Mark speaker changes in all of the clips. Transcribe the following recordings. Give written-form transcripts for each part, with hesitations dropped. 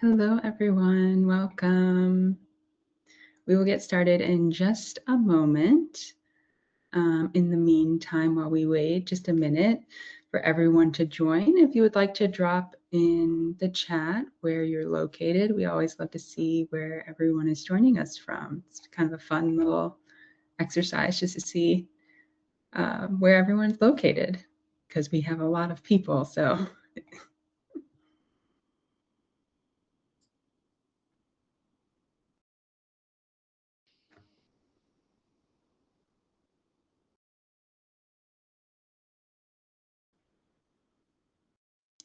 Speaker 1: Hello, everyone. Welcome. We will get started in just a moment. In the meantime, while we wait just a minute for everyone to join, if you would like to drop in the chat where you're located, we always love to see where everyone is joining us from. It's kind of a fun little exercise just to see where everyone's located because we have a lot of people. So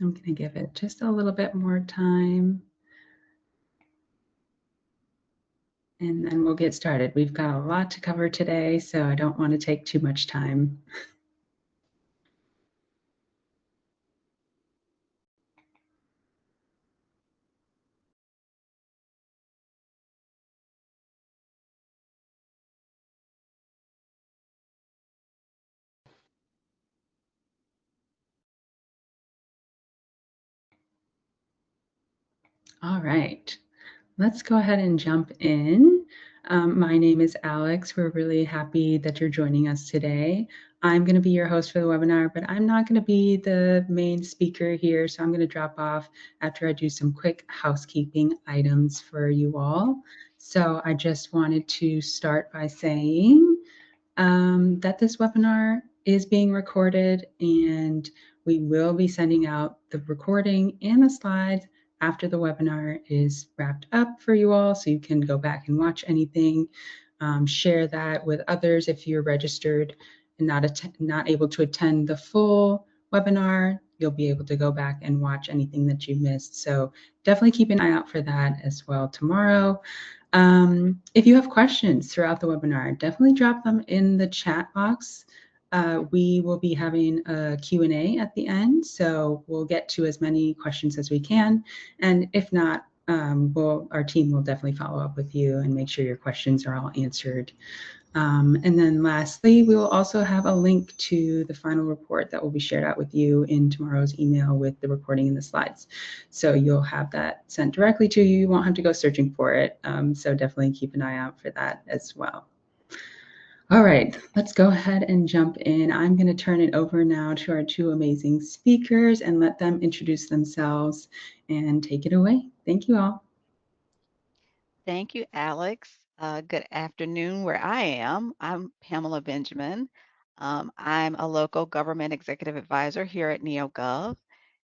Speaker 1: I'm going to give it just a little bit more time. And then we'll get started. We've got a lot to cover today, so I don't want to take too much time. All right, let's go ahead and jump in. My name is Alex. We're really happy that you're joining us today. I'm going to be your host for the webinar, but I'm not going to be the main speaker here, so I'm going to drop off after I do some quick housekeeping items for you all. So I just wanted to start by saying that this webinar is being recorded, and we will be sending out the recording and the slides after the webinar is wrapped up for you all, so you can go back and watch anything. Share that with others if you're registered and not able to attend the full webinar. You'll be able to go back and watch anything that you missed. So definitely keep an eye out for that as well tomorrow. If you have questions throughout the webinar, definitely drop them in the chat box. We will be having a Q&A at the end, so we'll get to as many questions as we can. And if not, our team will definitely follow up with you and make sure your questions are all answered. And then lastly, we will also have a link to the final report that will be shared out with you in tomorrow's email with the recording and the slides. So you'll have that sent directly to you. You won't have to go searching for it. So definitely keep an eye out for that as well. All right, let's go ahead and jump in. I'm going to turn it over now to our two amazing speakers and let them introduce themselves and take it away. Thank you all.
Speaker 2: Thank you, Alex. Good afternoon where I am. I'm Pamela Benjamin. I'm a local government executive advisor here at NEOGOV,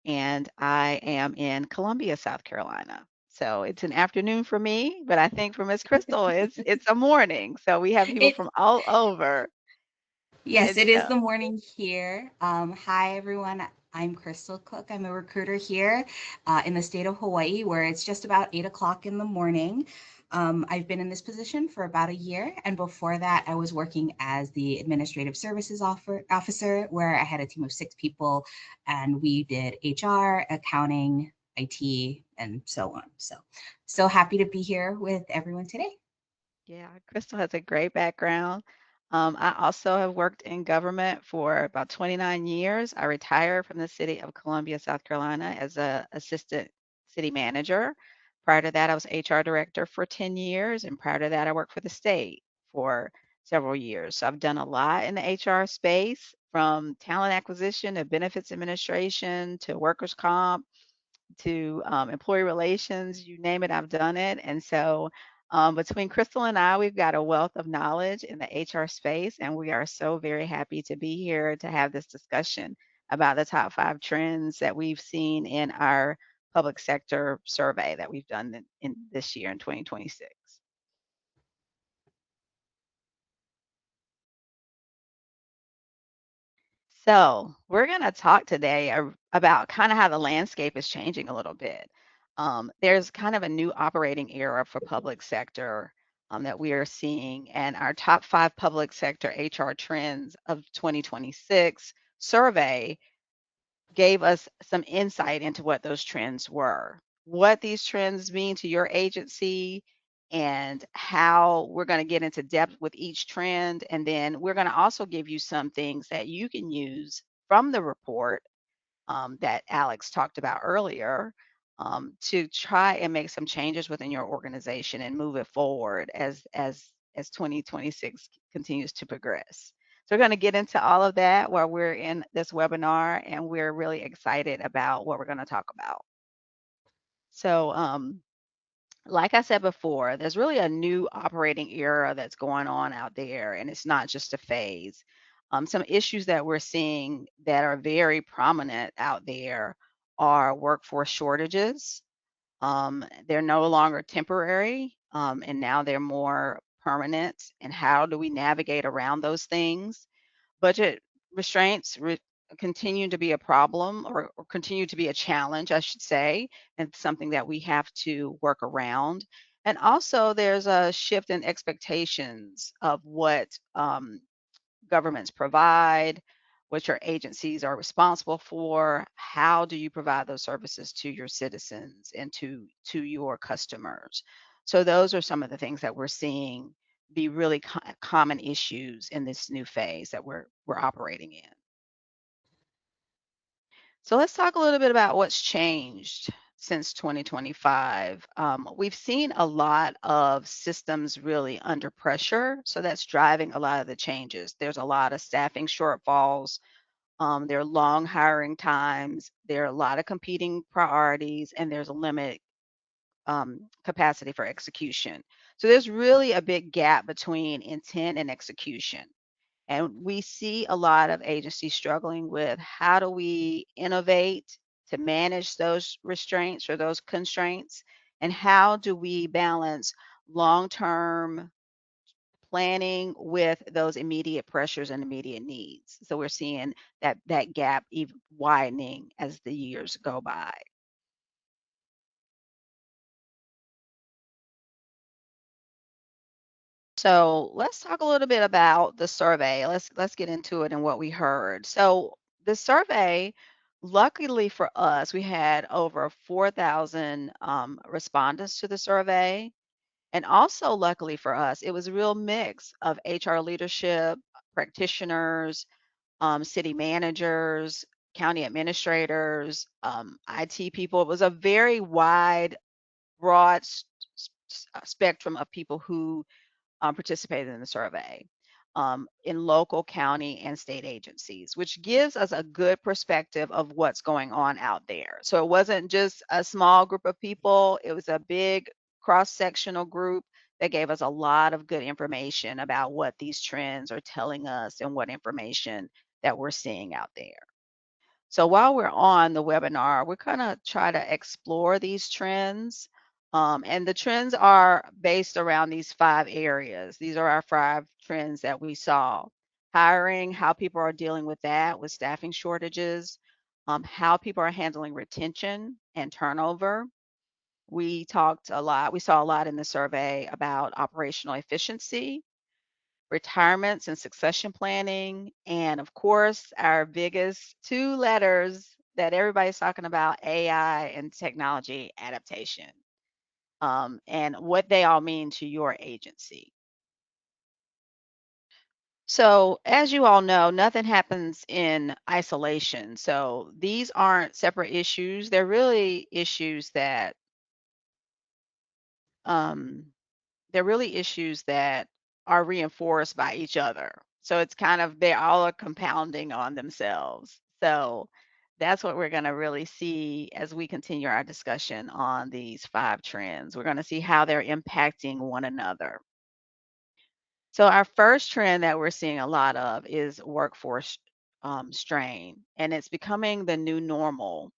Speaker 2: and I am in Columbia, South Carolina. So it's an afternoon for me, but I think for Miss Crystal, it's a morning. So we have people from all over.
Speaker 3: Yes,
Speaker 2: And
Speaker 3: it is
Speaker 2: so,
Speaker 3: the morning here. Hi, everyone. I'm Crystal Cook. I'm a recruiter here in the state of Hawaii, where it's just about 8 o'clock in the morning. I've been in this position for about a year. And before that, I was working as the administrative services officer, where I had a team of 6 people and we did HR, accounting, IT, and so on. So happy to be here with everyone today.
Speaker 2: yeah, Crystal has a great background. I also have worked in government for about 29 years. I retired from the city of Columbia, South Carolina as a assistant city manager. Prior to that, I was HR director for 10 years, and prior to that, I worked for the state for several years. So I've done a lot in the HR space, from talent acquisition to benefits administration to workers' comp to employee relations, you name it, I've done it. And so between Crystal and I, we've got a wealth of knowledge in the HR space, and we are so very happy to be here to have this discussion about the top 5 trends that we've seen in our public sector survey that we've done in this year in 2026. So, we're going to talk today about kind of how the landscape is changing a little bit. There's kind of a new operating era for public sector that we are seeing, and our top 5 public sector HR trends of 2026 survey gave us some insight into what those trends were, what these trends mean to your agency, and how we're going to get into depth with each trend. And then we're going to also give you some things that you can use from the report that Alex talked about earlier to try and make some changes within your organization and move it forward as 2026 continues to progress. So we're going to get into all of that while we're in this webinar, and we're really excited about what we're going to talk about. So, like I said before, there's really a new operating era that's going on out there, and it's not just a phase. Some issues that we're seeing that are very prominent out there are workforce shortages. They're no longer temporary, and now they're more permanent. And how do we navigate around those things? Budget restraints continue to be a problem, or continue to be a challenge, I should say, and something that we have to work around. And also, there's a shift in expectations of what governments provide, what your agencies are responsible for. How do you provide those services to your citizens and to your customers? So those are some of the things that we're seeing be really common issues in this new phase that we're operating in. So let's talk a little bit about what's changed since 2025. We've seen a lot of systems really under pressure, so that's driving a lot of the changes. There's a lot of staffing shortfalls. There are long hiring times. There are a lot of competing priorities, and there's a limited capacity for execution. So there's really a big gap between intent and execution. And we see a lot of agencies struggling with how do we innovate to manage those restraints or those constraints, and how do we balance long-term planning with those immediate pressures and immediate needs. So we're seeing that gap even widening as the years go by. So let's talk a little bit about the survey. Let's get into it and what we heard. So the survey, luckily for us, we had over 4,000 respondents to the survey. And also, luckily for us, it was a real mix of HR leadership, practitioners, city managers, county administrators, IT people. It was a very wide, broad spectrum of people who participated in the survey, in local, county, and state agencies, which gives us a good perspective of what's going on out there. So it wasn't just a small group of people, it was a big cross-sectional group that gave us a lot of good information about what these trends are telling us and what information that we're seeing out there. So while we're on the webinar, we're gonna try to explore these trends. And the trends are based around these 5 areas. These are our 5 trends that we saw. Hiring, how people are dealing with that, with staffing shortages, how people are handling retention and turnover. We saw a lot in the survey about operational efficiency, retirements and succession planning, and of course, our biggest 2 letters that everybody's talking about, AI and technology adaptation, and what they all mean to your agency. So, as you all know, nothing happens in isolation. So, these aren't separate issues. They're really issues that um, they're really issues that are reinforced by each other. So it's kind of they all are compounding on themselves. So that's what we're going to really see as we continue our discussion on these 5 trends. We're going to see how they're impacting one another. So our first trend that we're seeing a lot of is workforce strain, and it's becoming the new normal.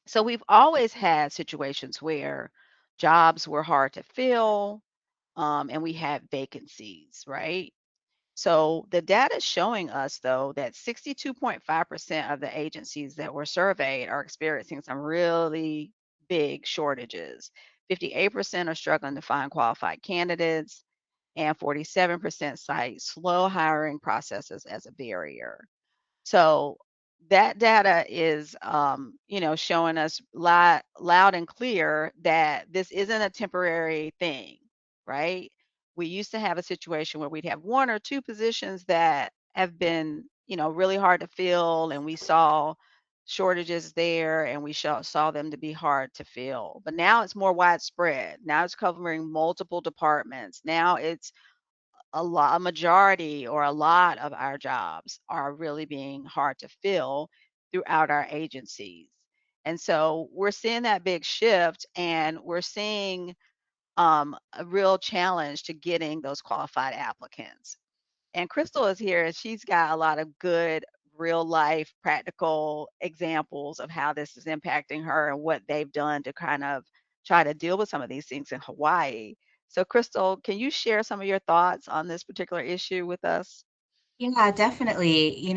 Speaker 2: So we've always had situations where jobs were hard to fill, and we had vacancies, right? So the data is showing us, though, that 62.5% of the agencies that were surveyed are experiencing some really big shortages. 58% are struggling to find qualified candidates, and 47% cite slow hiring processes as a barrier. So that data is, showing us loud and clear that this isn't a temporary thing, right? We used to have a situation where we'd have 1 or 2 positions that have been, really hard to fill, and we saw shortages there, and we saw them to be hard to fill. But now it's more widespread. Now it's covering multiple departments. Now it's a majority or a lot of our jobs are really being hard to fill throughout our agencies. And so we're seeing that big shift, and we're seeing a real challenge to getting those qualified applicants. And Crystal is here, and she's got a lot of good real life practical examples of how this is impacting her and what they've done to kind of try to deal with some of these things in Hawaii. So, Crystal, can you share some of your thoughts on this particular issue with us?
Speaker 3: Yeah, definitely.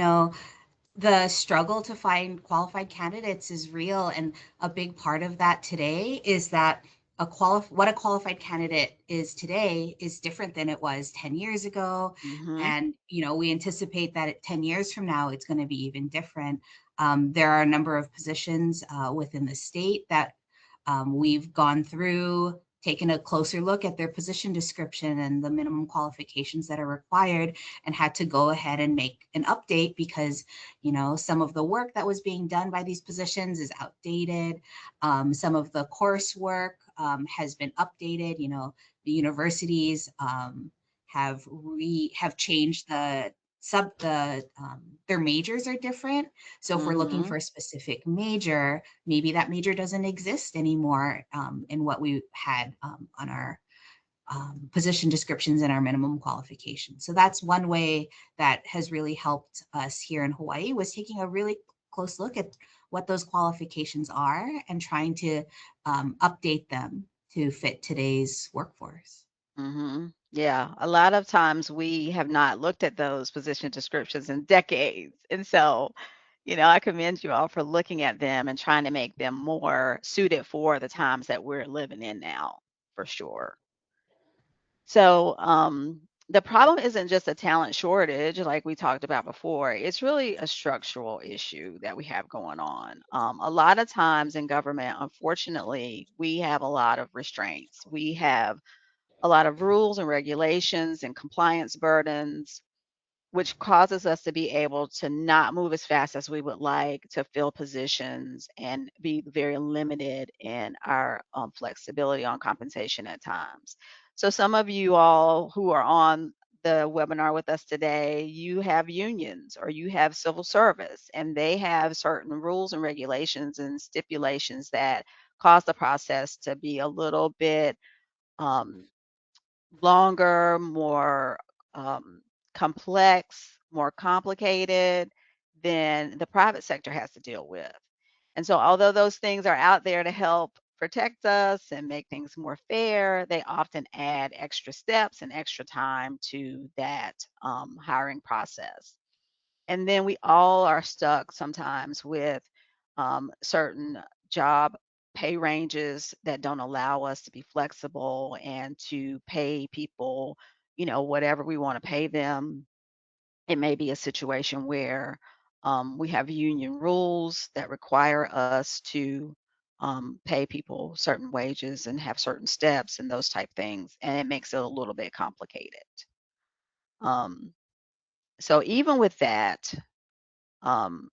Speaker 3: The struggle to find qualified candidates is real, and a big part of that today is that what a qualified candidate is today is different than it was 10 years ago.
Speaker 2: Mm-hmm.
Speaker 3: And we anticipate that 10 years from now it's going to be even different. There are a number of positions within the state that we've gone through, taken a closer look at their position description and the minimum qualifications that are required, and had to go ahead and make an update because some of the work that was being done by these positions is outdated. Some of the coursework has been updated. The universities have changed their majors are different. So if we're looking
Speaker 2: Mm-hmm.
Speaker 3: for a specific major, maybe that major doesn't exist anymore in what we had on our position descriptions and our minimum qualifications. So that's one way that has really helped us here in Hawaii, was taking a really close look at what those qualifications are and trying to update them to fit today's workforce.
Speaker 2: Mm-hmm. Yeah, a lot of times we have not looked at those position descriptions in decades. And so, I commend you all for looking at them and trying to make them more suited for the times that we're living in now, for sure. So, the problem isn't just a talent shortage like we talked about before. It's really a structural issue that we have going on. A lot of times in government, unfortunately, we have a lot of restraints. We have a lot of rules and regulations and compliance burdens, which causes us to be able to not move as fast as we would like to fill positions and be very limited in our flexibility on compensation at times. So, some of you all who are on the webinar with us today, you have unions or you have civil service, and they have certain rules and regulations and stipulations that cause the process to be a little bit um, longer, more complex, more complicated than the private sector has to deal with. And so, although those things are out there to help protect us and make things more fair, they often add extra steps and extra time to that hiring process. And then we all are stuck sometimes with certain job pay ranges that don't allow us to be flexible and to pay people, whatever we want to pay them. It may be a situation where we have union rules that require us to pay people certain wages and have certain steps and those type things, and it makes it a little bit complicated. Um, so even with that, um,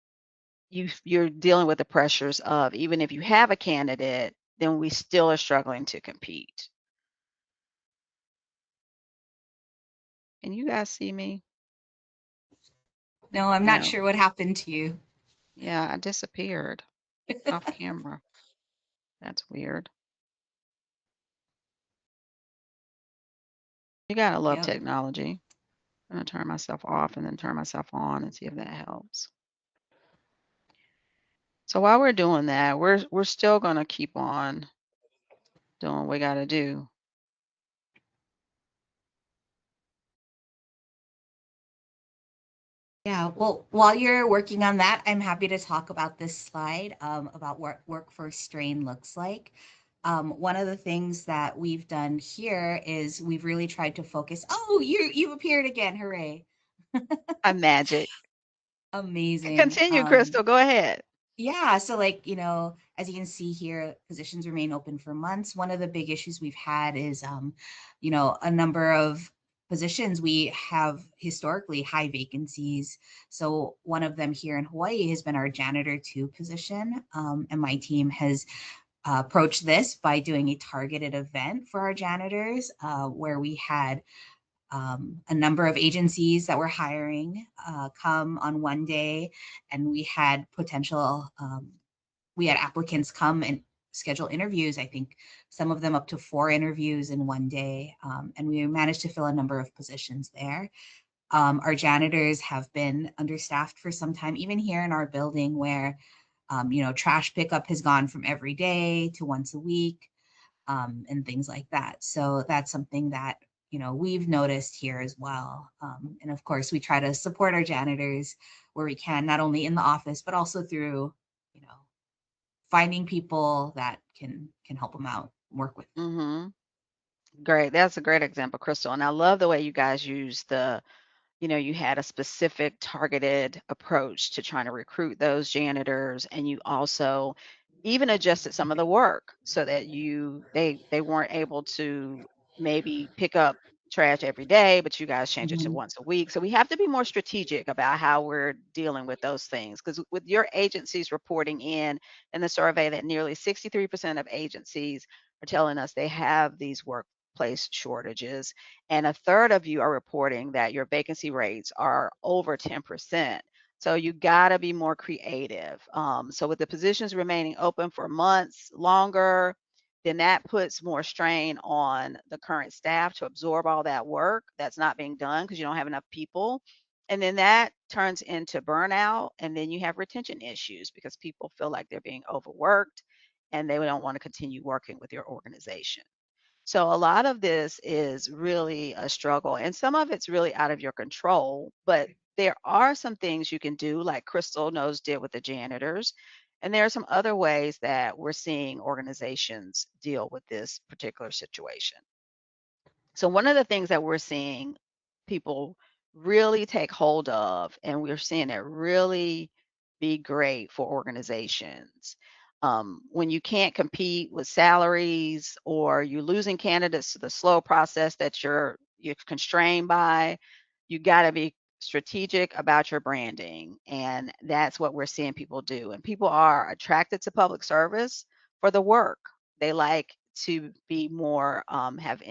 Speaker 2: you're dealing with the pressures of, even if you have a candidate, then we still are struggling to compete. Can you guys see me?
Speaker 3: No, I'm not
Speaker 2: No.
Speaker 3: sure what happened to you.
Speaker 2: Yeah, I disappeared off camera. That's weird. You gotta love
Speaker 3: Yep.
Speaker 2: technology. I'm gonna turn myself off and then turn myself on and see if that helps. So while we're doing that, we're still gonna keep on doing what we gotta do.
Speaker 3: Yeah, well, while you're working on that, I'm happy to talk about this slide about what workforce strain looks like. One of the things that we've done here is we've really tried to focus. Oh, you've appeared again! Hooray!
Speaker 2: I'm magic.
Speaker 3: Amazing.
Speaker 2: Continue, Crystal. Go ahead.
Speaker 3: Yeah, so as you can see here, positions remain open for months. One of the big issues we've had is a number of positions, we have historically high vacancies. So one of them here in Hawaii has been our janitor 2 position. And my team has approached this by doing a targeted event for our janitors, where we had a number of agencies that were hiring come on one day, and we had applicants come and schedule interviews. I think some of them up to 4 interviews in one day, and we managed to fill a number of positions there. Our janitors have been understaffed for some time, even here in our building, where trash pickup has gone from every day to once a week, and things like that. So that's something that we've noticed here as well. And of course, we try to support our janitors where we can, not only in the office but also through finding people that can help them out, work with them.
Speaker 2: Mm-hmm. Great. That's a great example, Crystal. And I love the way you guys use you had a specific targeted approach to trying to recruit those janitors, and you also even adjusted some of the work so that they weren't able to maybe pick up trash every day, but you guys change it to
Speaker 3: Mhm.
Speaker 2: once a week. So we have to be more strategic about how we're dealing with those things, because with your agencies reporting in the survey that nearly 63% of agencies are telling us they have these workplace shortages, and a third of you are reporting that your vacancy rates are over 10%. So you got to be more creative. So with the positions remaining open for months longer, then that puts more strain on the current staff to absorb all that work that's not being done because you don't have enough people. And then that turns into burnout. And then you have retention issues because people feel like they're being overworked and they don't want to continue working with your organization. So a lot of this is really a struggle, and some of it's really out of your control, but there are some things you can do, like Crystal knows did with the janitors. And there are some other ways that we're seeing organizations deal with this particular situation. So one of the things that we're seeing people really take hold of, and we're seeing it really be great for organizations. When you can't compete with salaries or you're losing candidates to the slow process that you're constrained by, you got to be strategic about your branding. And that's what we're seeing people do. And people are attracted to public service for the work. They like to be more,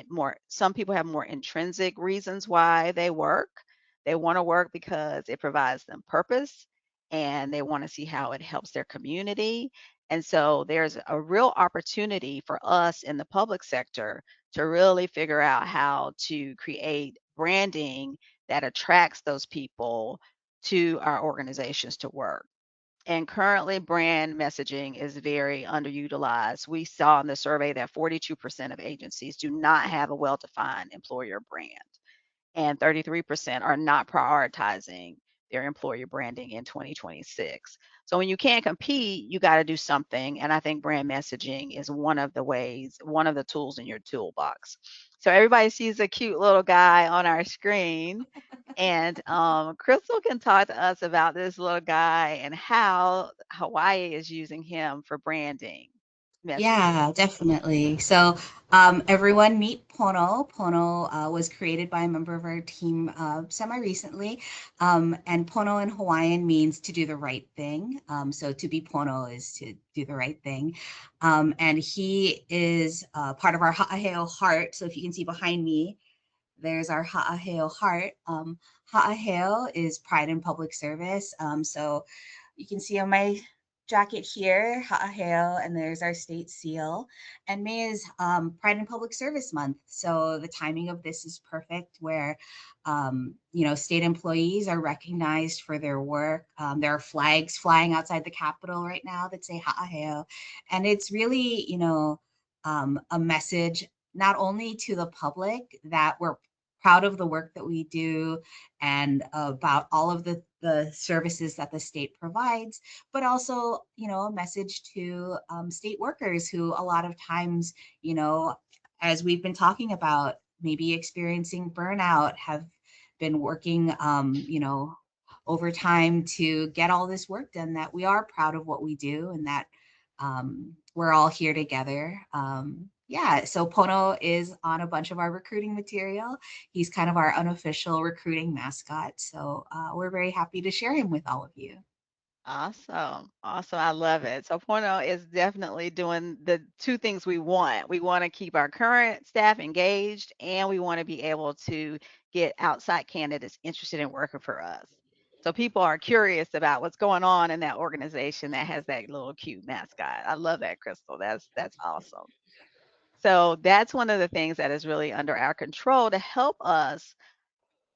Speaker 2: more, some people have more intrinsic reasons why they work. They want to work because it provides them purpose and they want to see how it helps their community. And so there's a real opportunity for us in the public sector to really figure out how to create branding that attracts those people to our organizations to work. And currently, brand messaging is very underutilized. We saw in the survey that 42% of agencies do not have a well defined employer brand, and 33% are not prioritizing their employer branding in 2026. So when you can't compete, you got to do something. And I think brand messaging is one of the ways, one of the tools in your toolbox. So everybody sees a cute little guy on our screen. And Crystal can talk to us about this little guy and how Hawaii is using him for branding messaging.
Speaker 3: Yeah, definitely. So, everyone meet Pono. Pono was created by a member of our team semi recently. And Pono in Hawaiian means to do the right thing. So, to be Pono is to do the right thing. And he is part of our Ha'aheo heart. So, if you can see behind me, there's our Ha'aheo heart. Ha'aheo is pride in public service. So you can see on my jacket here, Ha'aheo, and there's our state seal. And May is Pride in Public Service Month. So the timing of this is perfect where, state employees are recognized for their work. There are flags flying outside the Capitol right now that say Ha'aheo. And it's really, a message not only to the public that we're proud of the work that we do and about all of the services that the state provides, but also, a message to state workers who a lot of times, as we've been talking about, maybe experiencing burnout, have been working, overtime to get all this work done, that we are proud of what we do and that we're all here together. Yeah, so Pono is on a bunch of our recruiting material. He's kind of our unofficial recruiting mascot. So we're very happy to share him with all of you.
Speaker 2: Awesome. Awesome. I love it. So Porno is definitely doing the two things we want. We want to keep our current staff engaged and we want to be able to get outside candidates interested in working for us. So people are curious about what's going on in that organization that has that little cute mascot. I love that, Crystal. That's awesome. So that's one of the things that is really under our control to help us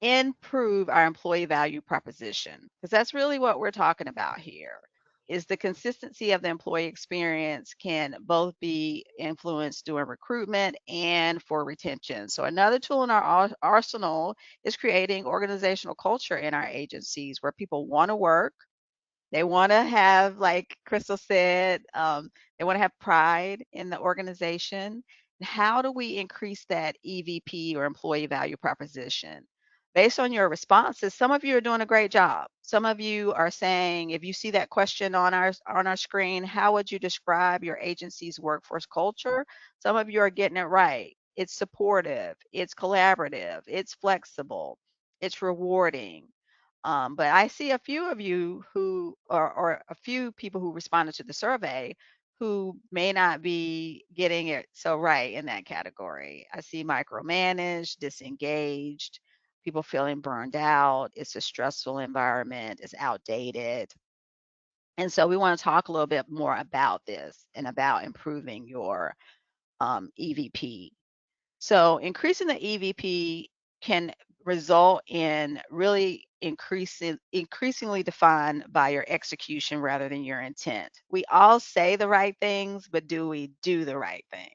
Speaker 2: improve our employee value proposition, because that's really what we're talking about here. Is the consistency of the employee experience can both be influenced during recruitment and for retention. So another tool in our arsenal is creating organizational culture in our agencies where people want to work. They want to have, like Crystal said, they want to have pride in the organization. How do we increase that EVP or employee value proposition? Based on your responses, some of you are doing a great job. Some of you are saying, if you see that question on our screen, how would you describe your agency's workforce culture? Some of you are getting it right. It's supportive, it's collaborative, it's flexible, it's rewarding. But I see a few of you who, or a few people who responded to the survey who may not be getting it so right in that category. I see micromanaged, disengaged, people feeling burned out. It's a stressful environment, it's outdated. And so we want to talk a little bit more about this and about improving your EVP. So increasing the EVP can result in really increasingly defined by your execution rather than your intent. We all say the right things, but do we do the right things?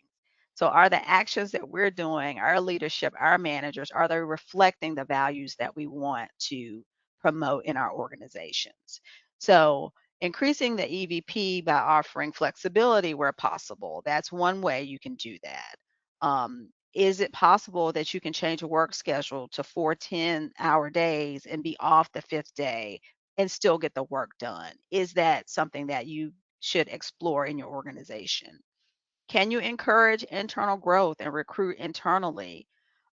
Speaker 2: So are the actions that we're doing, our leadership, our managers, are they reflecting the values that we want to promote in our organizations? So increasing the EVP by offering flexibility where possible, that's one way you can do that. Is it possible that you can change a work schedule to 4 10-hour days and be off the fifth day and still get the work done? Is that something that you should explore in your organization? Can you encourage internal growth and recruit internally?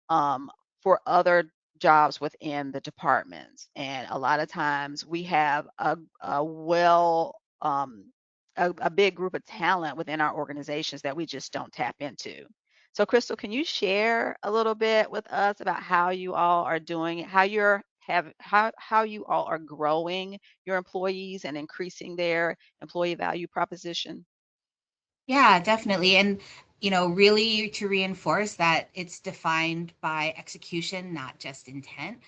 Speaker 2: For other jobs within the departments. And a lot of times we have a well, a big group of talent within our organizations that we just don't tap into. So, Crystal, can you share a little bit with us about how you all are doing it, how you all are growing your employees and increasing their employee value proposition?
Speaker 3: Yeah, definitely. And, really to reinforce that it's defined by execution, not just intent.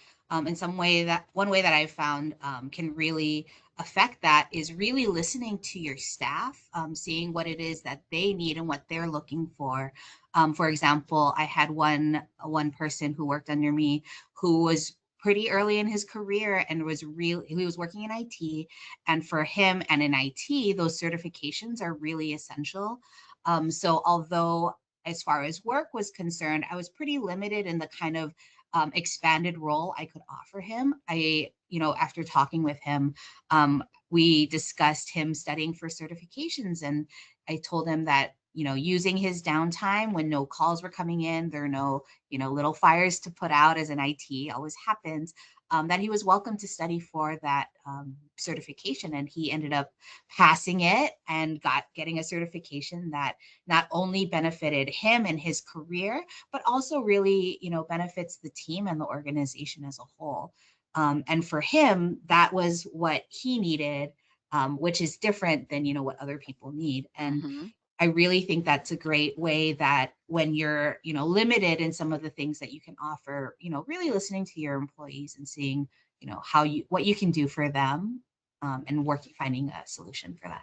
Speaker 3: In some way, that one way that I've found can really affect that is really listening to your staff, seeing what it is that they need and what they're looking for. For example, I had one person who worked under me who was pretty early in his career and he was working in IT, and for him and in IT, those certifications are really essential. So although as far as work was concerned, I was pretty limited in the kind of expanded role I could offer him. After talking with him, we discussed him studying for certifications, and I told him that using his downtime when no calls were coming in, there are no little fires to put out, as in IT always happens, that he was welcome to study for that certification. And he ended up passing it and getting a certification that not only benefited him and his career, but also really, benefits the team and the organization as a whole. And for him, that was what he needed, which is different than, what other people need. And
Speaker 2: Hmm.
Speaker 3: I really think that's a great way that when you're, limited in some of the things that you can offer, really listening to your employees and seeing, what you can do for them, and finding a solution for that.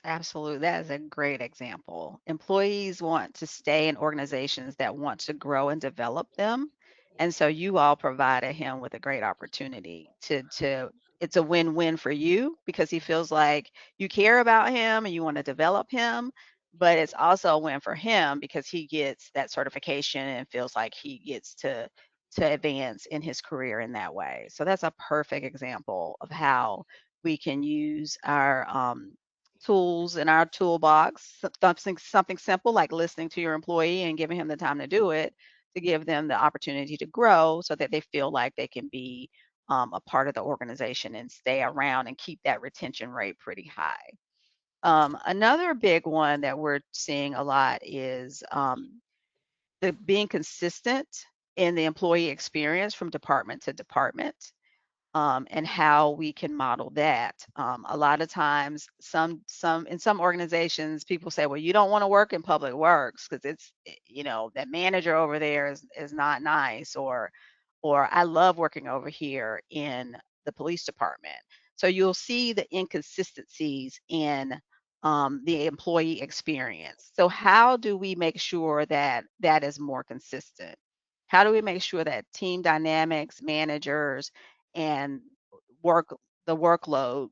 Speaker 2: Absolutely. That is a great example. Employees want to stay in organizations that want to grow and develop them. And so you all provided him with a great opportunity to it's a win-win for you because he feels like you care about him and you want to develop him, but it's also a win for him because he gets that certification and feels like he gets to advance in his career in that way. So that's a perfect example of how we can use our tools in our toolbox, something simple like listening to your employee and giving him the time to do it, to give them the opportunity to grow so that they feel like they can be a part of the organization and stay around and keep that retention rate pretty high. Another big one that we're seeing a lot is the being consistent in the employee experience from department to department, and how we can model that. A lot of times, some in some organizations, people say, "Well, you don't want to work in public works because it's that manager over there is not nice," or "I love working over here in the police department." So you'll see the inconsistencies in the employee experience. So how do we make sure that that is more consistent? How do we make sure that team dynamics, managers, and work the workload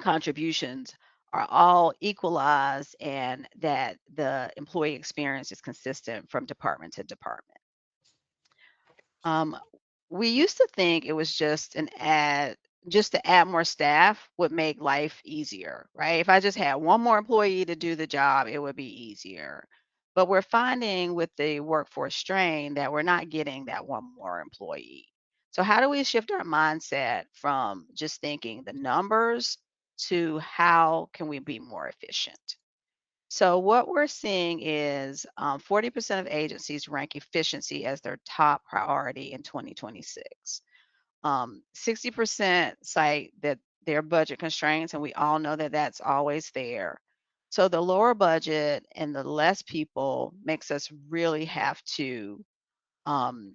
Speaker 2: contributions are all equalized and that the employee experience is consistent from department to department? Um, we used to think it was just to add more staff would make life easier, right? If I just had one more employee to do the job, it would be easier. But we're finding with the workforce strain that we're not getting that one more employee. So how do we shift our mindset from just thinking the numbers to how can we be more efficient? So what we're seeing is 40% of agencies rank efficiency as their top priority in 2026. 60% cite that their budget constraints, and we all know that that's always there. So the lower budget and the less people makes us really have to um,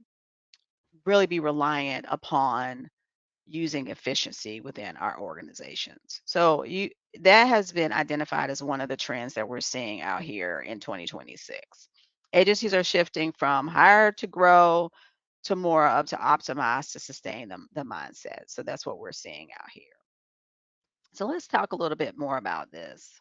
Speaker 2: really be reliant upon using efficiency within our organizations. So that has been identified as one of the trends that we're seeing out here in 2026. Agencies are shifting from hire to grow to more of to optimize to sustain the mindset. So that's what we're seeing out here. So let's talk a little bit more about this.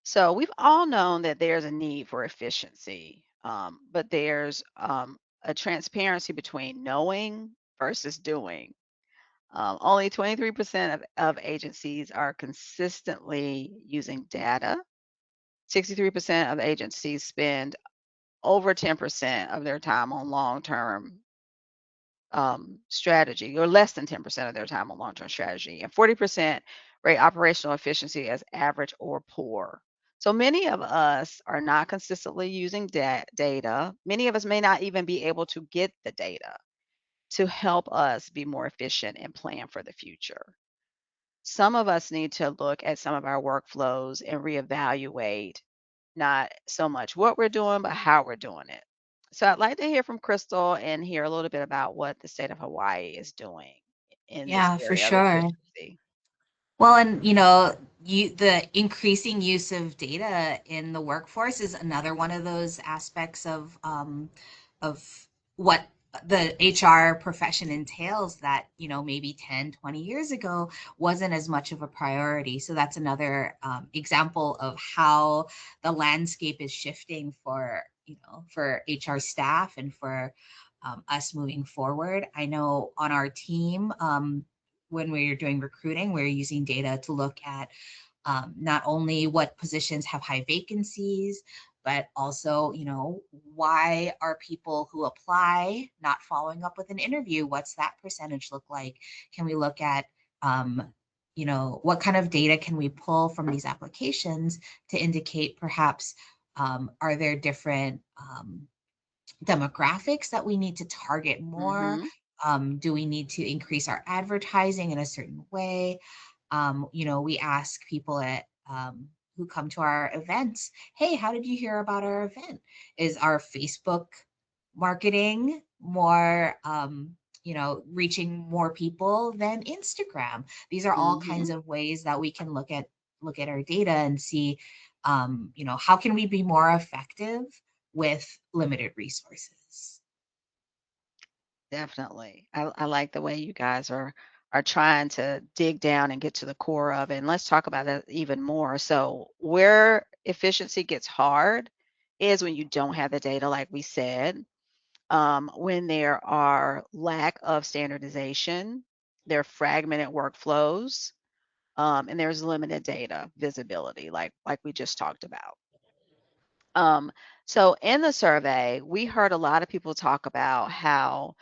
Speaker 2: So we've all known that there's a need for efficiency, but there's a transparency between knowing versus doing. Only 23% of agencies are consistently using data. 63% of agencies spend over 10% of their time on long-term strategy, or less than 10% of their time on long-term strategy, and 40% rate operational efficiency as average or poor. So many of us are not consistently using data. Many of us may not even be able to get the data to help us be more efficient and plan for the future. Some of us need to look at some of our workflows and reevaluate not so much what we're doing, but how we're doing it. So I'd like to hear from Crystal and hear a little bit about what the state of Hawaii is doing in this
Speaker 3: Yeah, for
Speaker 2: area of
Speaker 3: sure.
Speaker 2: efficiency.
Speaker 3: Well, and the increasing use of data in the workforce is another one of those aspects of what the HR profession entails that, maybe 10, 20 years ago wasn't as much of a priority. So that's another example of how the landscape is shifting for HR staff and for us moving forward. I know on our team, when we're doing recruiting, we're using data to look at not only what positions have high vacancies, but also, why are people who apply not following up with an interview? What's that percentage look like? Can we look at, what kind of data can we pull from these applications to indicate perhaps are there different demographics that we need to target more?
Speaker 2: Mm-hmm.
Speaker 3: Do we need to increase our advertising in a certain way? We ask people who come to our events, hey, how did you hear about our event? Is our Facebook marketing more, reaching more people than Instagram? These are all kinds
Speaker 2: Mm-hmm.
Speaker 3: of ways that we can look at our data and see, how can we be more effective with limited resources.
Speaker 2: Definitely. I like the way you guys are trying to dig down and get to the core of it. And let's talk about that even more. So where efficiency gets hard is when you don't have the data, like we said. when there are lack of standardization, there are fragmented workflows, and there's limited data visibility, like we just talked about. Um, so in the survey, we heard a lot of people talk about how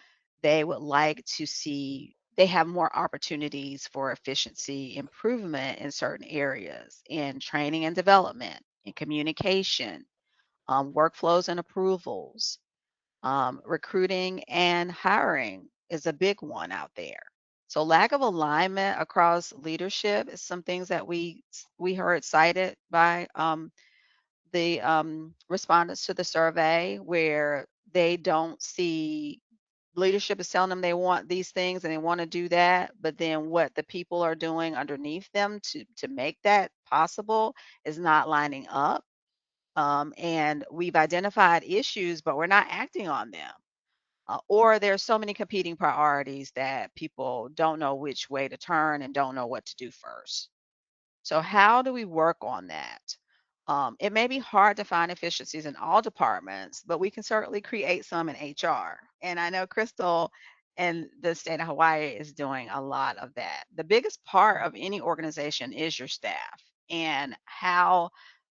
Speaker 2: they would like to see they have more opportunities for efficiency improvement in certain areas, in training and development, in communication, workflows and approvals, recruiting and hiring is a big one out there. So lack of alignment across leadership is some things that we heard cited by the respondents to the survey, where they don't see leadership is telling them they want these things and they want to do that, but then what the people are doing underneath them to make that possible is not lining up. And we've identified issues, but we're not acting on them. Or there's so many competing priorities that people don't know which way to turn and don't know what to do first. So how do we work on that? It may be hard to find efficiencies in all departments, but we can certainly create some in HR. And I know Crystal and the state of Hawaii is doing a lot of that. The biggest part of any organization is your staff, and how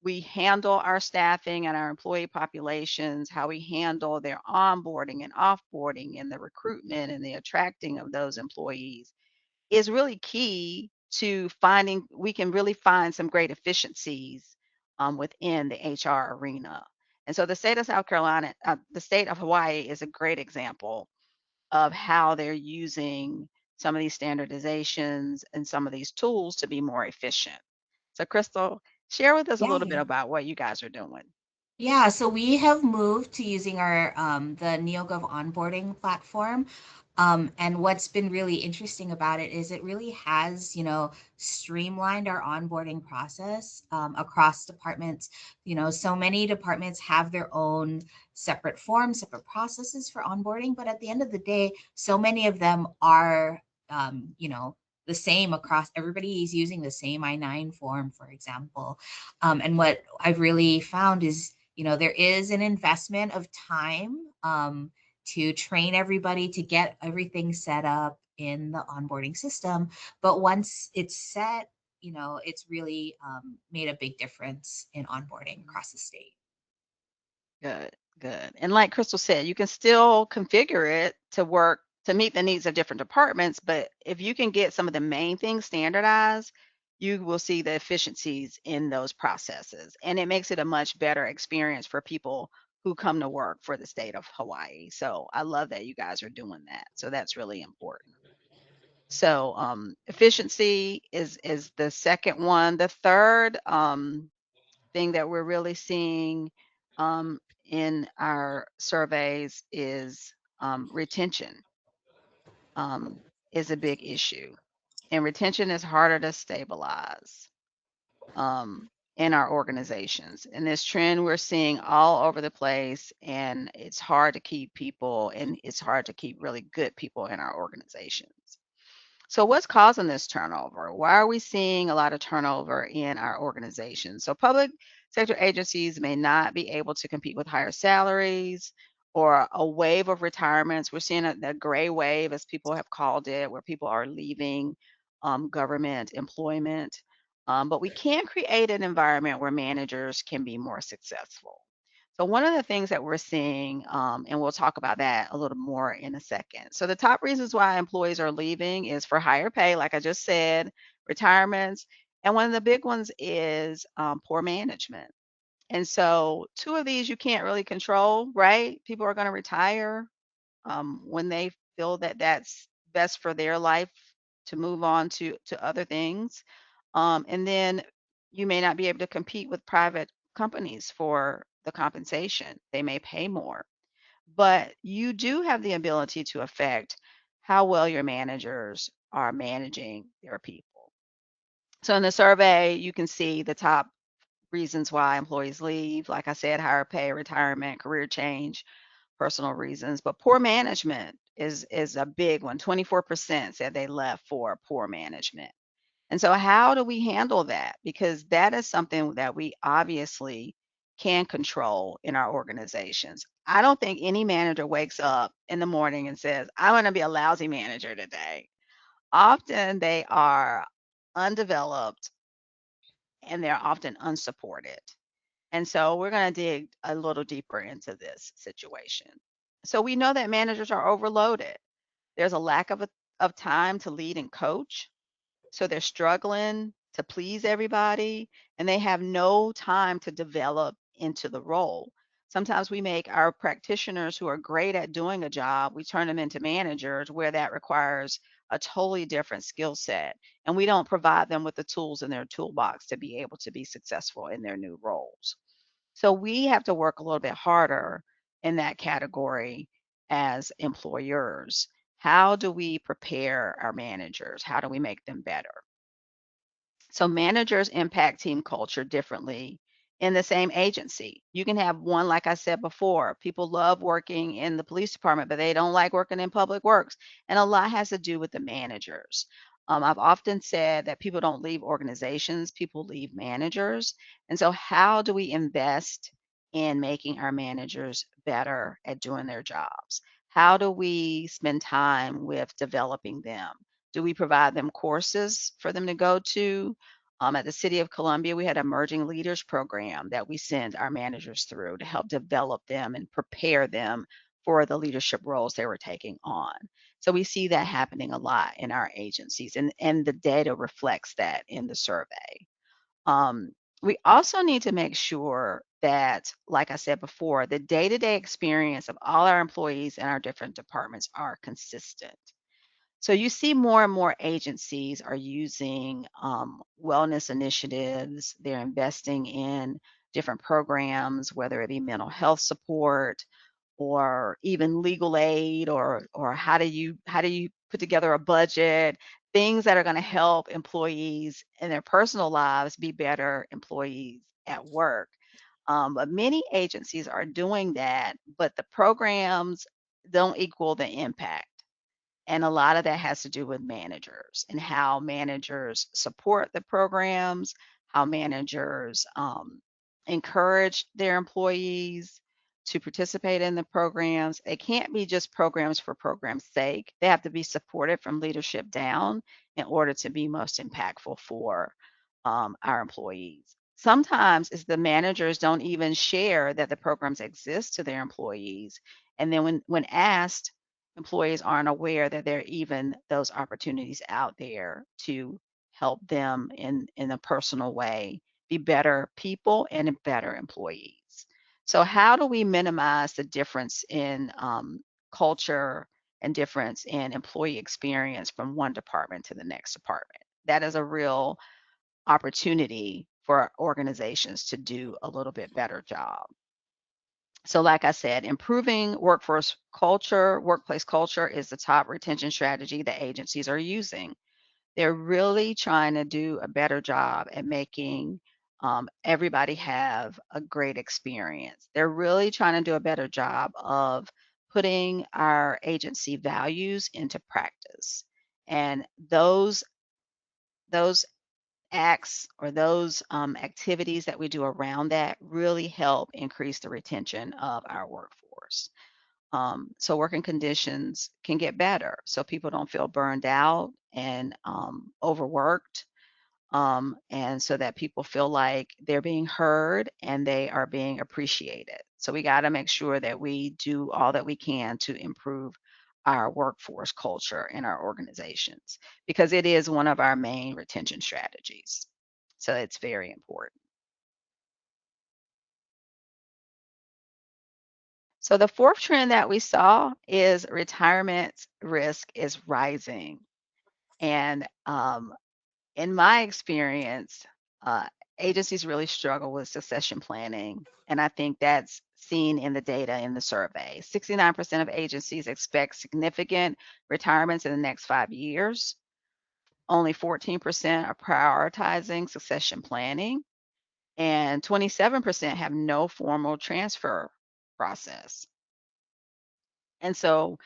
Speaker 2: we handle our staffing and our employee populations, how we handle their onboarding and offboarding and the recruitment and the attracting of those employees is really key to finding we can really find some great efficiencies within the HR arena. And so the state of South Carolina, the state of Hawaii is a great example of how they're using some of these standardizations and some of these tools to be more efficient. So Crystal, share with us a little bit
Speaker 3: Yeah.
Speaker 2: about what you guys are doing.
Speaker 3: Yeah, so we have moved to using our the NEOGOV onboarding platform. And what's been really interesting about it is it really has, streamlined our onboarding process across departments. So many departments have their own separate forms, separate processes for onboarding, but at the end of the day, so many of them are, the same across. Everybody is using the same I-9 form, for example. And what I've really found is there is an investment of time to train everybody to get everything set up in the onboarding system. But once it's set, it's really made a big difference in onboarding across the state.
Speaker 2: Good, good. And like Crystal said, you can still configure it to work to meet the needs of different departments, but if you can get some of the main things standardized, you will see the efficiencies in those processes. And it makes it a much better experience for people who come to work for the state of Hawaii. So I love that you guys are doing that. So that's really important. So efficiency is the second one. The third thing that we're really seeing in our surveys is retention is a big issue, and retention is harder to stabilize in our organizations. And this trend we're seeing all over the place, and it's hard to keep people, and it's hard to keep really good people in our organizations. So what's causing this turnover? Why are we seeing a lot of turnover in our organizations? So public sector agencies may not be able to compete with higher salaries or a wave of retirements. We're seeing a gray wave, as people have called it, where people are leaving government employment. But we can create an environment where managers can be more successful. So one of the things that we're seeing, and we'll talk about that a little more in a second. So the top reasons why employees are leaving is for higher pay, like I just said, retirements, and one of the big ones is poor management. And so two of these you can't really control, right? People are going to retire when they feel that that's best for their life to move on to other things. And then you may not be able to compete with private companies for the compensation. They may pay more, but you do have the ability to affect how well your managers are managing their people. So in the survey, you can see the top reasons why employees leave. Like I said, higher pay, retirement, career change, personal reasons, but poor management is a big one. 24% said they left for poor management. And so how do we handle that? Because that is something that we obviously can control in our organizations. I don't think any manager wakes up in the morning and says, I'm going to be a lousy manager today. Often they are undeveloped and they're often unsupported. And so we're going to dig a little deeper into this situation. So we know that managers are overloaded. There's a lack of time to lead and coach. So they're struggling to please everybody and they have no time to develop into the role. Sometimes we make our practitioners who are great at doing a job, we turn them into managers where that requires a totally different skill set. And we don't provide them with the tools in their toolbox to be able to be successful in their new roles. So we have to work a little bit harder in that category as employers. How do we prepare our managers? How do we make them better? So managers impact team culture differently in the same agency. You can have one, like I said before, people love working in the police department, but they don't like working in public works. And a lot has to do with the managers. I've often said that people don't leave organizations, people leave managers. And so, how do we invest in making our managers better at doing their jobs? How do we spend time with developing them? Do we provide them courses for them to go to? At the City of Columbia, we had an Emerging Leaders program that we send our managers through to help develop them and prepare them for the leadership roles they were taking on. So we see that happening a lot in our agencies, and the data reflects that in the survey. Um, we also need to make sure that, like I said before, the day-to-day experience of all our employees in our different departments are consistent. So you see more and more agencies are using wellness initiatives. They're investing in different programs, whether it be mental health support or even legal aid, or how do you put together a budget, things that are going to help employees in their personal lives be better employees at work. But many agencies are doing that, but the programs don't equal the impact. And a lot of that has to do with managers and how managers support the programs, how managers encourage their employees to participate in the programs. It can't be just programs for program's sake. They have to be supported from leadership down in order to be most impactful for our employees. Sometimes it's the managers don't even share that the programs exist to their employees. And then when asked, employees aren't aware that there are even those opportunities out there to help them in a personal way be better people and better employees. So how do we minimize the difference in culture and difference in employee experience from one department to the next department? That is a real opportunity for organizations to do a little bit better job. So like I said, improving workplace culture is the top retention strategy that agencies are using. They're really trying to do a better job at making everybody have a great experience. They're really trying to do a better job of putting our agency values into practice. And those acts or those activities that we do around that really help increase the retention of our workforce. So working conditions can get better so people don't feel burned out and overworked. And so that people feel like they're being heard and they are being appreciated. So we got to make sure that we do all that we can to improve our workforce culture in our organizations because it is one of our main retention strategies. So it's very important. So the fourth trend that we saw is retirement risk is rising. And in my experience, uh, agencies really struggle with succession planning. And I think that's seen in the data in the survey. 69% of agencies expect significant retirements in the next 5 years. Only 14% are prioritizing succession planning, and 27% have no formal transfer process. And so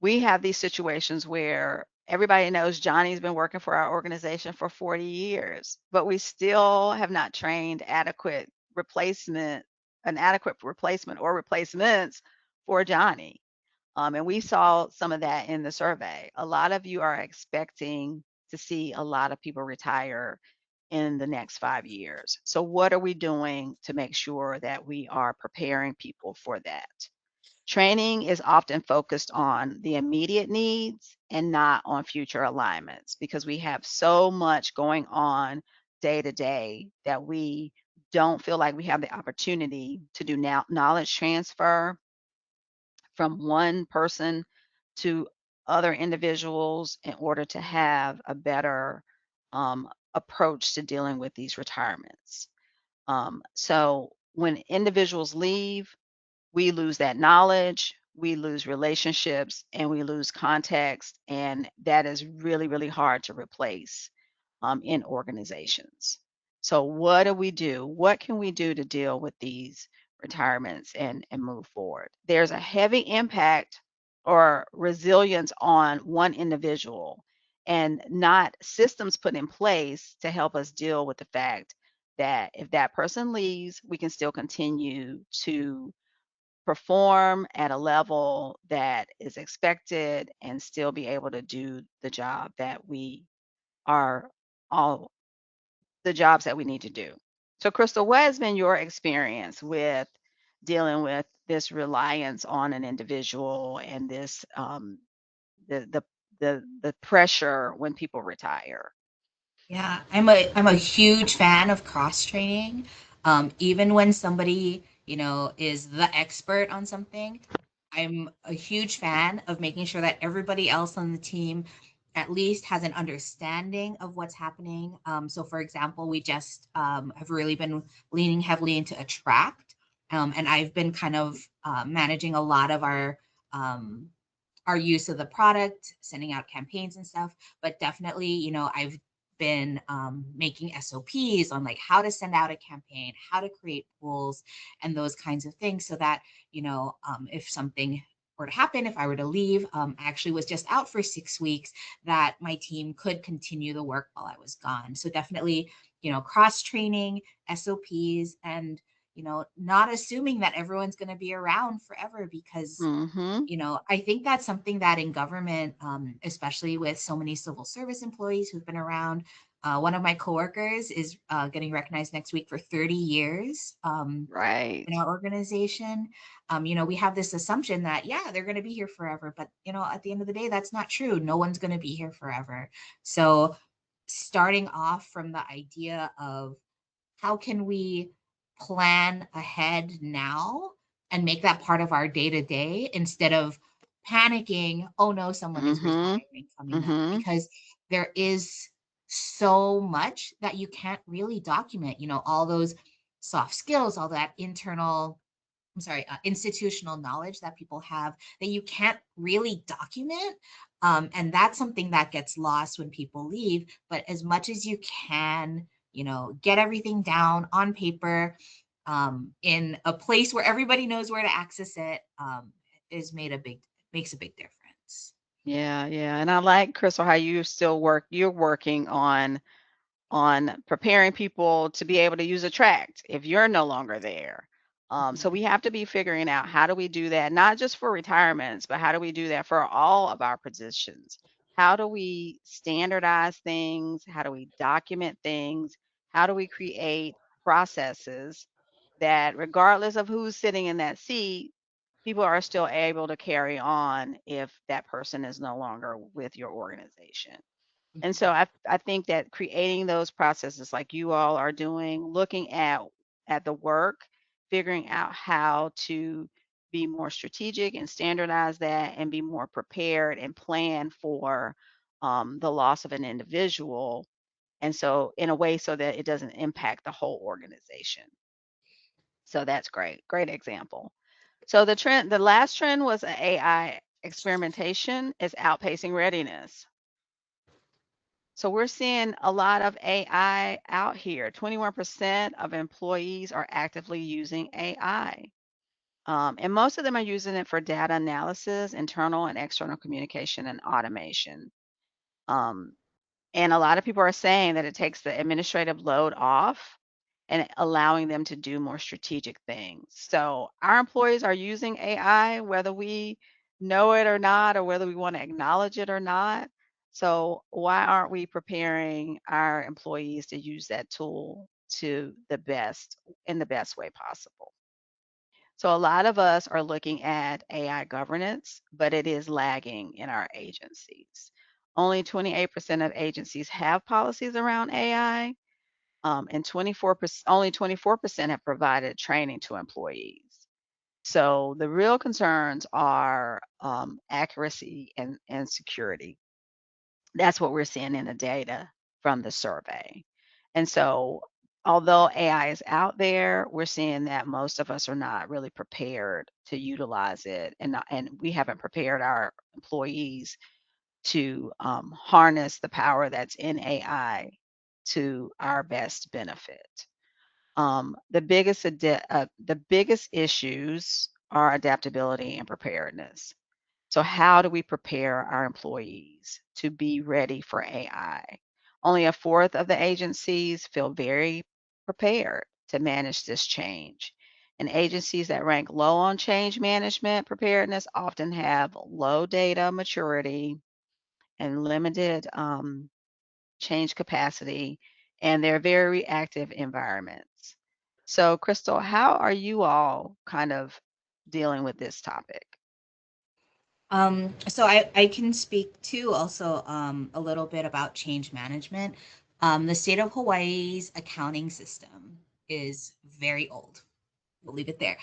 Speaker 2: we have these situations where everybody knows Johnny's been working for our organization for 40 years, but we still have not trained adequate replacement an adequate replacement or replacements for Johnny. And we saw some of that in the survey. A lot of you are expecting to see a lot of people retire in the next 5 years. So, what are we doing to make sure that we are preparing people for that? Training is often focused on the immediate needs and not on future alignments because we have so much going on day to day that we don't feel like we have the opportunity to do now knowledge transfer from one person to other individuals in order to have a better approach to dealing with these retirements. So when individuals leave, we lose that knowledge, we lose relationships, and we lose context. And that is really, really hard to replace in organizations. So, what do we do? What can we do to deal with these retirements and move forward? There's a heavy impact or resilience on one individual and not systems put in place to help us deal with the fact that if that person leaves, we can still continue to perform at a level that is expected and still be able to do the job that we are all the jobs that we need to do. So, Crystal, what has been your experience with dealing with this reliance on an individual and this the the the pressure when people retire?
Speaker 3: Yeah, I'm a huge fan of cross training. Even when somebody, is the expert on something, I'm a huge fan of making sure that everybody else on the team at least has an understanding of what's happening. So, for example, we just have really been leaning heavily into attract, and I've been kind of managing a lot of our use of the product, sending out campaigns and stuff. But definitely, I've been making SOPs on like how to send out a campaign, how to create pools, and those kinds of things, so that if something were to happen, if I were to leave, I actually was just out for 6 weeks, that my team could continue the work while I was gone. So definitely, cross training, SOPs, and not assuming that everyone's going to be around forever, because
Speaker 2: Mm-hmm.
Speaker 3: I think that's something that in government, especially with so many civil service employees who've been around. One of my coworkers is getting recognized next week for 30 years
Speaker 2: Right.
Speaker 3: in our organization. We have this assumption that, yeah, they're going to be here forever. But, at the end of the day, that's not true. No one's going to be here forever. So, starting off from the idea of how can we plan ahead now and make that part of our day to day, instead of panicking, oh no, someone is
Speaker 2: Mm-hmm.
Speaker 3: retiring coming up,
Speaker 2: Mm-hmm.
Speaker 3: because there is so much that you can't really document, all those soft skills, all that institutional knowledge that people have, that you can't really document. And that's something that gets lost when people leave. But as much as you can, get everything down on paper, in a place where everybody knows where to access it, is makes a big difference.
Speaker 2: Yeah, yeah. And I like, Crystal, how you're working on preparing people to be able to use a tract if you're no longer there. So
Speaker 3: Mhm.
Speaker 2: we have to be figuring out how do we do that, not just for retirements, but how do we do that for all of our positions? How do we standardize things? How do we document things? How do we create processes that, regardless of who's sitting in that seat, people are still able to carry on if that person is no longer with your organization? And so I think that creating those processes like you all are doing, looking at the work, figuring out how to be more strategic and standardize that and be more prepared and plan for the loss of an individual. And so in a way so that it doesn't impact the whole organization. So that's great. Great example. So the last trend was AI experimentation is outpacing readiness. So we're seeing a lot of AI out here. 21% of employees are actively using AI. And most of them are using it for data analysis, internal and external communication, and automation. Um, and a lot of people are saying that it takes the administrative load off and allowing them to do more strategic things. So our employees are using AI, whether we know it or not, or whether we want to acknowledge it or not. So why aren't we preparing our employees to use that tool to the best in the best way possible? So a lot of us are looking at AI governance, but it is lagging in our agencies. Only 28% of agencies have policies around AI, and 24%, only 24% have provided training to employees. So the real concerns are accuracy and security. That's what we're seeing in the data from the survey. And so, although AI is out there, we're seeing that most of us are not really prepared to utilize it, and we haven't prepared our employees to harness the power that's in AI to our best benefit. The biggest issues are adaptability and preparedness. So how do we prepare our employees to be ready for AI? Only a fourth of the agencies feel very prepared to manage this change. And agencies that rank low on change management preparedness often have low data maturity and limited change capacity, and they're very reactive environments. So, Crystal, how are you all kind of dealing with this topic?
Speaker 3: So I can speak too also a little bit about change management. The state of Hawaii's accounting system is very old. We'll leave it there.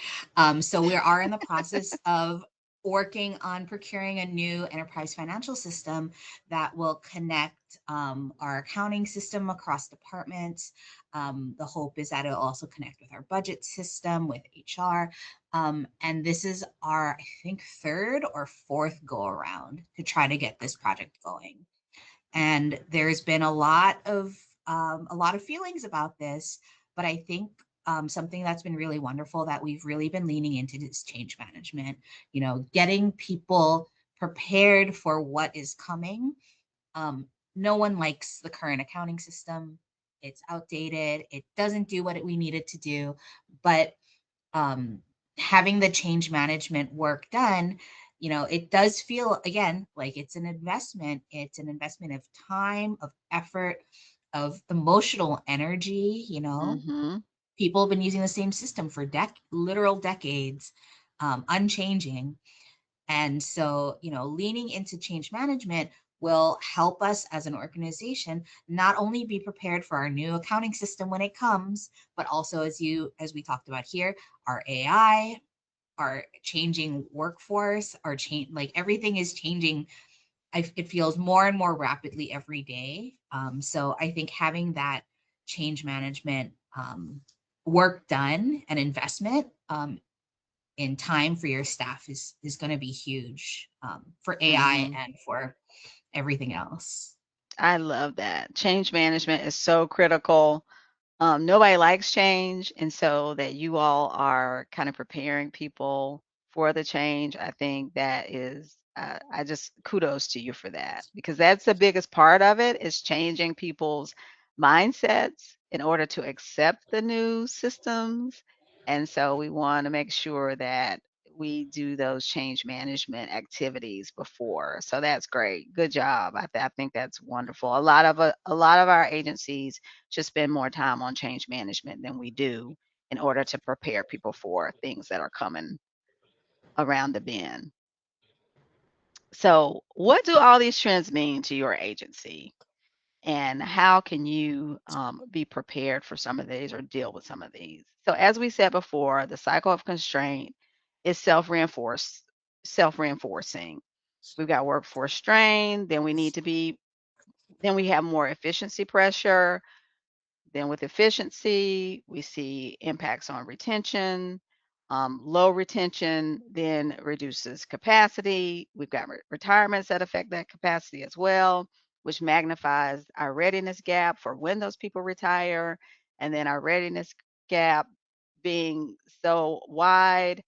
Speaker 3: So we are in the process of working on procuring a new enterprise financial system that will connect our accounting system across departments. The hope is that it'll also connect with our budget system, with HR. And this is our, I think, third or fourth go around to try to get this project going. And there's been a lot of feelings about this, but I think something that's been really wonderful that we've really been leaning into is change management. You know, getting people prepared for what is coming. No one likes the current accounting system. It's outdated. It doesn't do what we need it to do. But um, having the change management work done, you know, it does feel again like it's an investment. It's an investment of time, of effort, of emotional energy. You know,
Speaker 2: Mhm.
Speaker 3: people have been using the same system for literal decades, unchanging. And so, you know, leaning into change management will help us as an organization not only be prepared for our new accounting system when it comes, but also as we talked about here, our AI, our changing workforce, our change, like everything is changing. It feels more and more rapidly every day. So I think having that change management work done and investment in time for your staff is going to be huge for AI
Speaker 2: Mhm.
Speaker 3: and for everything else.
Speaker 2: I love that. Change management is so critical. Nobody likes change, and so that you all are kind of preparing people for the change, I think that is, I just kudos to you for that because that's the biggest part of it is changing people's mindsets in order to accept the new systems. And so we want to make sure that we do those change management activities before. So that's great. Good job. I think that's wonderful. A lot of our agencies should spend more time on change management than we do in order to prepare people for things that are coming around the bend. So, what do all these trends mean to your agency? And how can you be prepared for some of these or deal with some of these? So, as we said before, the cycle of constraint is self reinforcing. We've got workforce strain, then we have more efficiency pressure. Then with efficiency, we see impacts on retention. Low retention then reduces capacity. We've got retirements that affect that capacity as well, which magnifies our readiness gap for when those people retire. And then our readiness gap being so wide,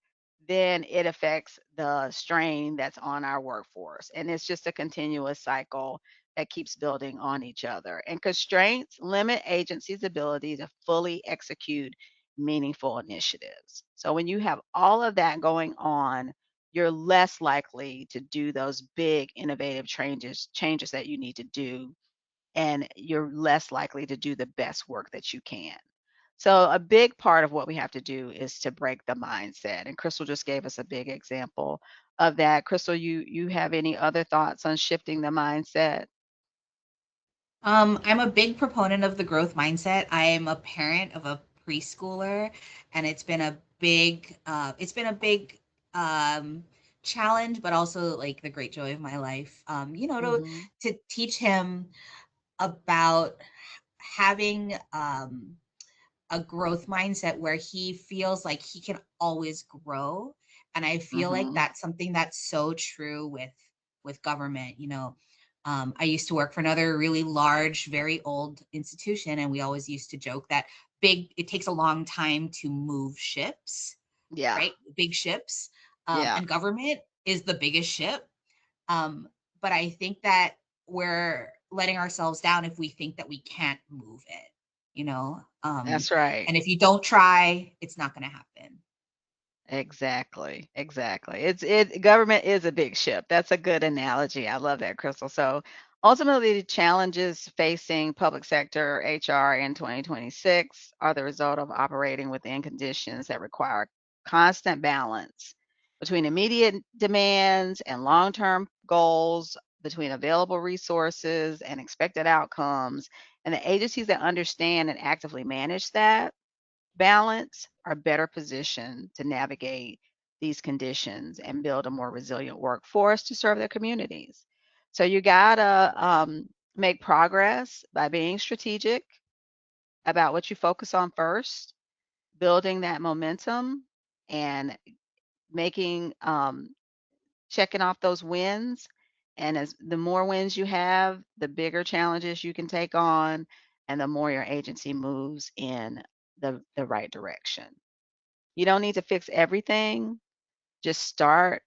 Speaker 2: then it affects the strain that's on our workforce. And it's just a continuous cycle that keeps building on each other. And constraints limit agencies' ability to fully execute meaningful initiatives. So when you have all of that going on, you're less likely to do those big innovative changes that you need to do, and you're less likely to do the best work that you can. So a big part of what we have to do is to break the mindset. And Crystal just gave us a big example of that. Crystal, you have any other thoughts on shifting the mindset?
Speaker 3: I'm a big proponent of the growth mindset. I am a parent of a preschooler, and it's been a big um, challenge, but also like the great joy of my life.
Speaker 2: Hmm.
Speaker 3: To teach him about having a growth mindset where he feels like he can always grow. And I feel like
Speaker 2: Hmm.
Speaker 3: that's something that's so true with government. I used to work for another really large, very old institution, and we always used to joke that big it takes a long time to move ships,
Speaker 2: Yeah.
Speaker 3: right? Big ships.
Speaker 2: Yeah.
Speaker 3: And government is the biggest ship. But I think that we're letting ourselves down if we think that we can't move it, you know?
Speaker 2: That's right.
Speaker 3: And if you don't try, it's not going to happen.
Speaker 2: Exactly. Exactly. It government is a big ship. That's a good analogy. I love that, Crystal. So ultimately the challenges facing public sector HR in 2026 are the result of operating within conditions that require constant balance between immediate demands and long-term goals, between available resources and expected outcomes. And the agencies that understand and actively manage that balance are better positioned to navigate these conditions and build a more resilient workforce to serve their communities. So you gotta make progress by being strategic about what you focus on first, building that momentum, and making checking off those wins. And as the more wins you have, the bigger challenges you can take on, and the more your agency moves in the right direction. You don't need to fix everything. Just start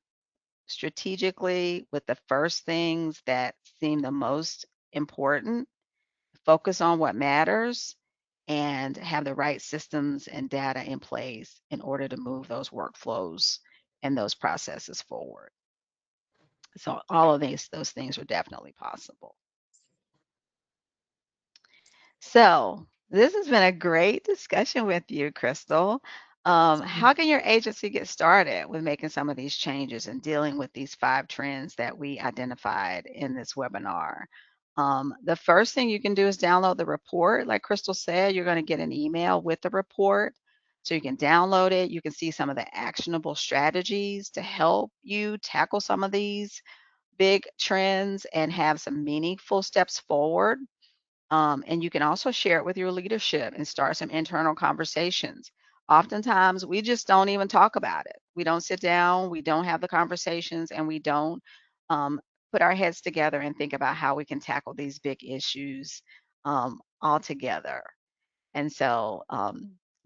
Speaker 2: strategically with the first things that seem the most important. Focus on what matters and have the right systems and data in place in order to move those workflows and those processes forward. So all of those things are definitely possible. So, this has been a great discussion with you, Crystal. How can your agency get started with making some of these changes and dealing with these 5 trends that we identified in this webinar? The first thing you can do is download the report. Like Crystal said, you're going to get an email with the report. So you can download it. You can see some of the actionable strategies to help you tackle some of these big trends and have some meaningful steps forward. And you can also share it with your leadership and start some internal conversations. Oftentimes, we just don't even talk about it. We don't sit down, we don't have the conversations, and we don't um, put our heads together and think about how we can tackle these big issues all together. And so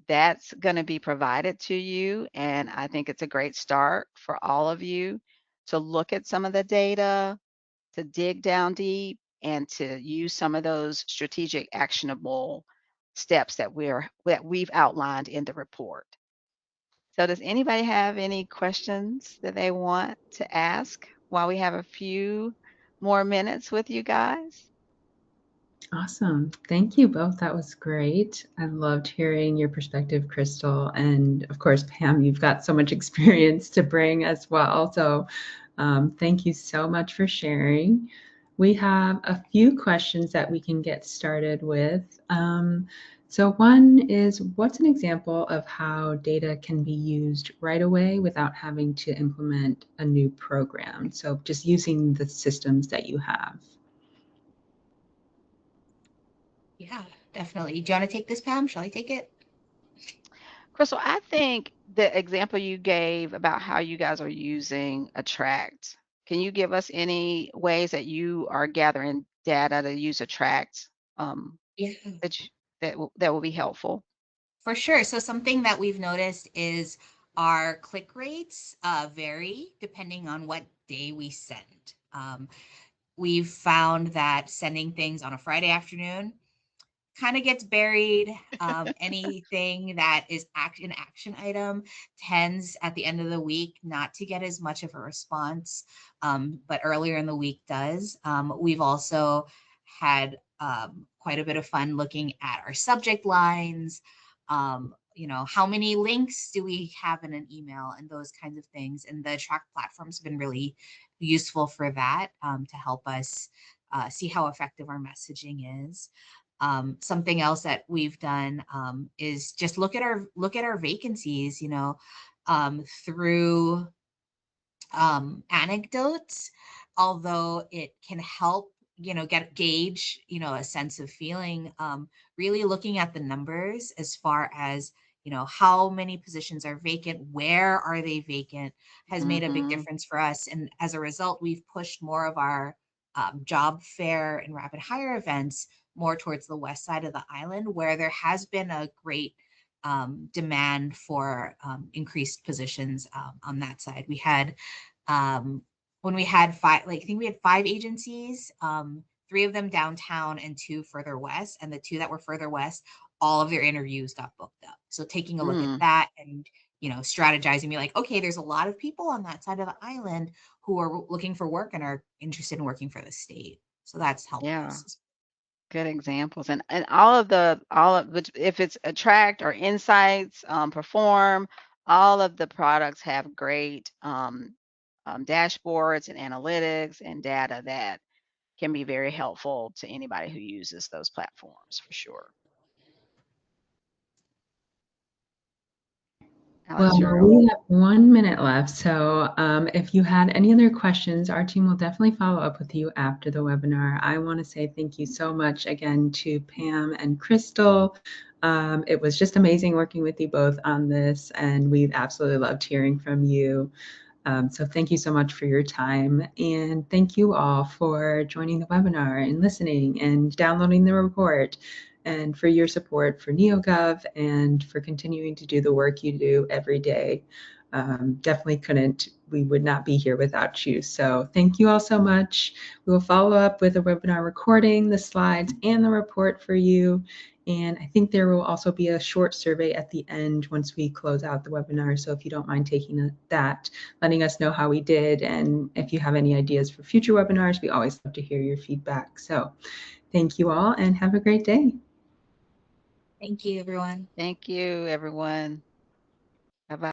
Speaker 2: that's going to be provided to you. And I think it's a great start for all of you to look at some of the data, to dig down deep, and to use some of those strategic actionable steps that we've outlined in the report. So does anybody have any questions that they want to ask while we have a few more minutes with you guys?
Speaker 1: Awesome. Thank you both. That was great. I loved hearing your perspective, Crystal. And of course, Pam, you've got so much experience to bring as well. So thank you so much for sharing. We have a few questions that we can get started with. So one is, what's an example of how data can be used right away without having to implement a new program? So just using the systems that you have.
Speaker 3: Yeah, definitely. Do you want to take this, Pam? Shall I take it?
Speaker 2: Crystal, I think the example you gave about how you guys are using Attract, can you give us any ways that you are gathering data to use Attract
Speaker 3: Yeah.
Speaker 2: that you, that will be helpful?
Speaker 3: For sure. So something that we've noticed is our click rates vary depending on what day we send. we've found that sending things on a Friday afternoon kind of gets buried. Anything that is an action item tends at the end of the week not to get as much of a response, but earlier in the week does. We've also had quite a bit of fun looking at our subject lines. How many links do we have in an email and those kinds of things. And the track platform's been really useful for that, to help us see how effective our messaging is. Something else that we've done is just look at our vacancies, through anecdotes, although it can help, gauge, a sense of feeling. Really looking at the numbers as far as, how many positions are vacant, where are they vacant, has made a big
Speaker 2: Mm-hmm.
Speaker 3: difference for us. And as a result, we've pushed more of our job fair and rapid hire events more towards the west side of the island, where there has been a great demand for increased positions on that side. We had when we had five, like I think we had five agencies, three of them downtown and two further west. And the two that were further west, all of their interviews got booked up. So taking a look at
Speaker 2: Mm,
Speaker 3: that and strategizing, be like, okay, there's a lot of people on that side of the island who are looking for work and are interested in working for the state. So that's helped
Speaker 2: yeah.
Speaker 3: us.
Speaker 2: Good examples. And all of which, if it's attract or insights, perform, all of the products have great dashboards and analytics and data that can be very helpful to anybody who uses those platforms for sure. Alex,
Speaker 1: Well,
Speaker 2: you're
Speaker 1: we have 1 minute left. So if you had any other questions, our team will definitely follow up with you after the webinar. I want to say thank you so much again to Pam and Crystal. It was just amazing working with you both on this, and we absolutely loved hearing from you. So thank you so much for your time, and thank you all for joining the webinar and listening and downloading the report, and for your support for NEOGOV and for continuing to do the work you do every day. Definitely couldn't, we would not be here without you. So thank you all so much. We will follow up with a webinar recording, the slides, and the report for you. And I think there will also be a short survey at the end once we close out the webinar. So if you don't mind taking that, letting us know how we did, and if you have any ideas for future webinars, we always love to hear your feedback. So thank you all and have a great day.
Speaker 3: Thank you, everyone.
Speaker 2: Thank you, everyone. Bye bye.